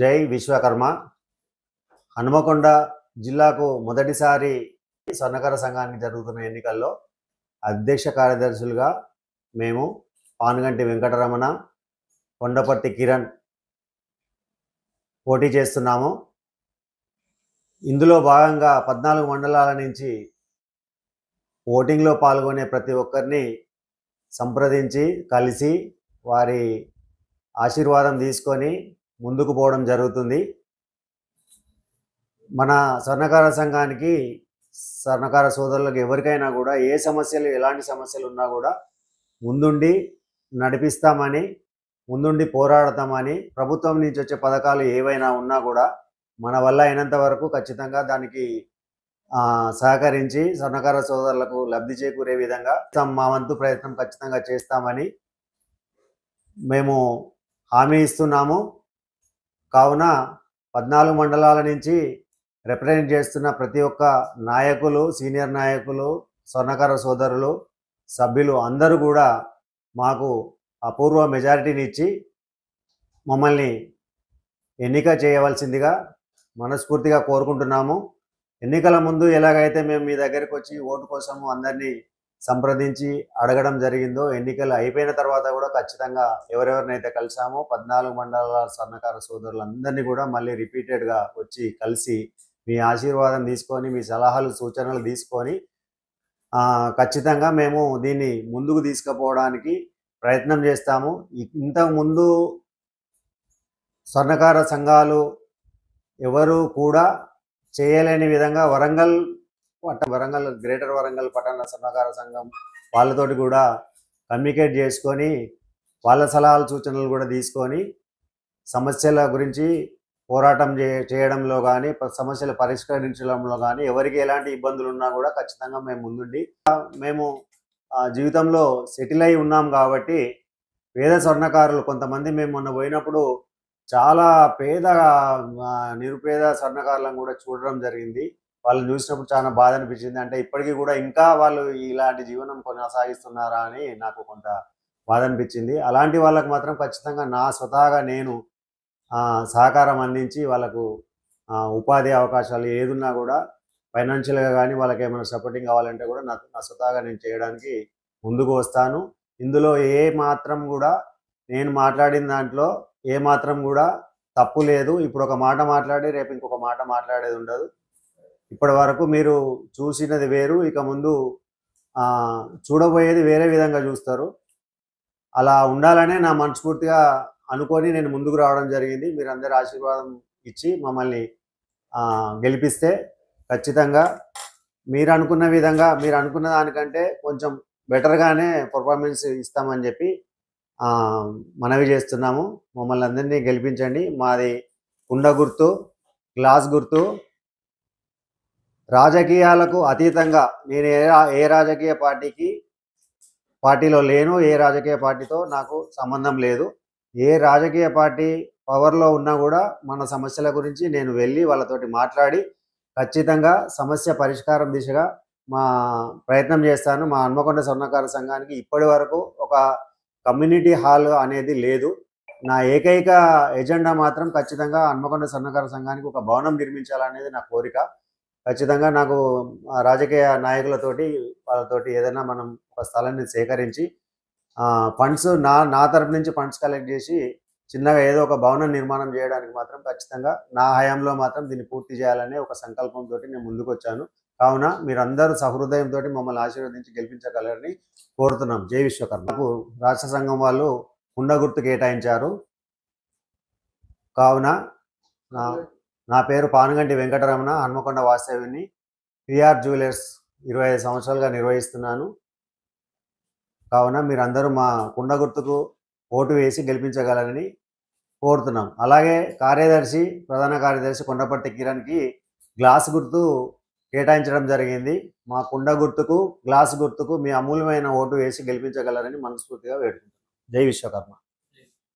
జై విశ్వకర్మ. హనుమకొండ జిల్లాకు మొదటిసారి స్వర్ణకార సంఘానికి జరుగుతున్న ఎన్నికల్లో అధ్యక్ష కార్యదర్శులుగా మేము పానుగంటి వెంకటరమణ, కొండపర్తి కిరణ్ పోటీ చేస్తున్నాము. ఇందులో భాగంగా 14 మండలాల నుంచి ఓటింగ్లో పాల్గొనే ప్రతి ఒక్కరిని సంప్రదించి కలిసి వారి ఆశీర్వాదం తీసుకొని ముందుకు పోవడం జరుగుతుంది. మన స్వర్ణకార సంఘానికి, స్వర్ణకార సోదరులకు ఎవరికైనా కూడా ఏ సమస్యలు, ఎలాంటి సమస్యలు ఉన్నా కూడా ముందుండి నడిపిస్తామని, ముందుండి పోరాడతామని, ప్రభుత్వం నుంచి వచ్చే పథకాలు ఏవైనా ఉన్నా కూడా మన వల్ల అయినంత వరకు ఖచ్చితంగా దానికి సహకరించి స్వర్ణకార సోదరులకు లబ్ధి చేకూరే విధంగా మా వంతు ప్రయత్నం ఖచ్చితంగా చేస్తామని మేము హామీ ఇస్తున్నాము. కావున 14 మండలాల నుంచి రిప్రజెంట్ చేస్తున్న ప్రతి ఒక్క నాయకులు, సీనియర్ నాయకులు, స్వర్ణకార సోదరులు, సభ్యులు అందరూ కూడా మాకు అపూర్వ మెజారిటీని ఇచ్చి మమ్మల్ని ఎన్నిక చేయవలసిందిగా మనస్ఫూర్తిగా కోరుకుంటున్నాము. ఎన్నికల ముందు ఎలాగైతే మేము మీ దగ్గరికి వచ్చి ఓటు కోసము అందరినీ సంప్రదించి అడగడం జరిగిందో, ఎన్నికలు అయిపోయిన తర్వాత కూడా ఖచ్చితంగా ఎవరెవరినైతే కలిసామో 14 మండలాల స్వర్ణకార సోదరులందరినీ కూడా మళ్ళీ రిపీటెడ్గా వచ్చి కలిసి మీ ఆశీర్వాదం తీసుకొని, మీ సలహాలు సూచనలు తీసుకొని ఖచ్చితంగా మేము దీన్ని ముందుకు తీసుకుపోవడానికి ప్రయత్నం చేస్తాము. ఇంతకుముందు స్వర్ణకార సంఘాలు ఎవరు కూడా చేయలేని విధంగా వరంగల్ గ్రేటర్ వరంగల్ పట్టణ స్వర్ణకార సంఘం వాళ్ళతోటి కూడా కమ్యూనికేట్ చేసుకొని వాళ్ళ సలహాలు సూచనలు కూడా తీసుకొని సమస్యల గురించి పోరాటం చేయడంలో కానీ, సమస్యలు పరిష్కరించడంలో కానీ ఎవరికి ఎలాంటి ఇబ్బందులు ఉన్నా కూడా ఖచ్చితంగా మేము ముందుండి, మేము జీవితంలో సెటిల్ అయి ఉన్నాం కాబట్టి పేద స్వర్ణకారులు కొంతమంది, మేము మొన్న పోయినప్పుడు చాలా నిరుపేద స్వర్ణకారులను కూడా చూడడం జరిగింది. వాళ్ళని చూసినప్పుడు చాలా బాధ అనిపించింది. అంటే ఇప్పటికీ కూడా ఇంకా వాళ్ళు ఇలాంటి జీవనం కొనసాగిస్తున్నారా అని నాకు కొంత బాధ అనిపించింది. అలాంటి వాళ్ళకు మాత్రం ఖచ్చితంగా నా స్వతహాగా నేను సహకారం అందించి వాళ్ళకు ఉపాధి అవకాశాలు ఏదున్నా కూడా ఫైనాన్షియల్గా కానీ వాళ్ళకి ఏమైనా సపోర్టింగ్ కావాలంటే కూడా నా స్వతహాగా నేను చేయడానికి ముందుకు వస్తాను. ఇందులో ఏ మాత్రం కూడా నేను మాట్లాడిన దాంట్లో ఏ మాత్రం కూడా తప్పు లేదు. ఇప్పుడు ఒక మాట మాట్లాడి రేపు ఇంకొక మాట మాట్లాడేది ఉండదు. ఇప్పటి వరకు మీరు చూసినది వేరు, ఇక ముందు చూడబోయేది వేరే విధంగా చూస్తారు. అలా ఉండాలనే నా మనస్ఫూర్తిగా అనుకొని నేను ముందుకు రావడం జరిగింది. మీరందరూ ఆశీర్వాదం ఇచ్చి మమ్మల్ని గెలిపిస్తే ఖచ్చితంగా మీరు అనుకున్న విధంగా, మీరు అనుకున్న దానికంటే కొంచెం బెటర్గానే పర్ఫార్మెన్స్ ఇస్తామని చెప్పి మనవి చేస్తున్నాము. మమ్మల్ని అందరినీ గెలిపించండి. మాది కుండ గుర్తు, గ్లాస్ గుర్తు. రాజకీయాలకు అతీతంగా నేను ఏ రాజకీయ పార్టీలో లేను, ఏ రాజకీయ పార్టీతో నాకు సంబంధం లేదు. ఏ రాజకీయ పార్టీ పవర్లో ఉన్నా కూడా మన సమస్యల గురించి నేను వెళ్ళి వాళ్ళతోటి మాట్లాడి ఖచ్చితంగా సమస్య పరిష్కారం దిశగా మా ప్రయత్నం చేస్తాను. మా హన్మకొండ స్వర్ణకార సంఘానికి ఇప్పటి వరకు ఒక కమ్యూనిటీ హాల్ అనేది లేదు. నా ఏకైక ఎజెండా మాత్రం ఖచ్చితంగా హన్మకొండ స్వర్ణకార సంఘానికి ఒక భవనం నిర్మించాలనేది నా కోరిక. ఖచ్చితంగా నాకు రాజకీయ నాయకులతోటి వాళ్ళతోటి ఏదైనా మనం ఒక స్థలాన్ని సేకరించి ఫండ్స్ నా తరపు నుంచి ఫండ్స్ కలెక్ట్ చేసి చిన్నగా ఏదో ఒక భవనం నిర్మాణం చేయడానికి మాత్రం ఖచ్చితంగా నా హయాంలో మాత్రం దీన్ని పూర్తి చేయాలనే ఒక సంకల్పంతో నేను ముందుకు వచ్చాను. కావున మీరందరూ సహృదయంతో మమ్మల్ని ఆశీర్వదించి గెలిపించగలరని కోరుతున్నాం. జై విశ్వకర్మ. నాకు రాష్ట్ర సంఘం వాళ్ళు కుండ గుర్తు కేటాయించారు. కావున నా పేరు పానుగంటి వెంకటరమణ, హన్మకొండ వాస్తవ్యుని. పిఆర్ జ్యువెలర్స్ 25 సంవత్సరాలుగా నిర్వహిస్తున్నాను. కావున మీరందరూ మా కుండ గుర్తుకు ఓటు వేసి గెలిపించగలరని కోరుతున్నాం. అలాగే ప్రధాన కార్యదర్శి కొండపర్తి కిరణ్కి గ్లాస్ గుర్తు కేటాయించడం జరిగింది. మా కుండ గుర్తుకు, గ్లాస్ గుర్తుకు మీ అమూల్యమైన ఓటు వేసి గెలిపించగలరని మనస్ఫూర్తిగా వేడుకుంటున్నాం. జై విశ్వకర్మ.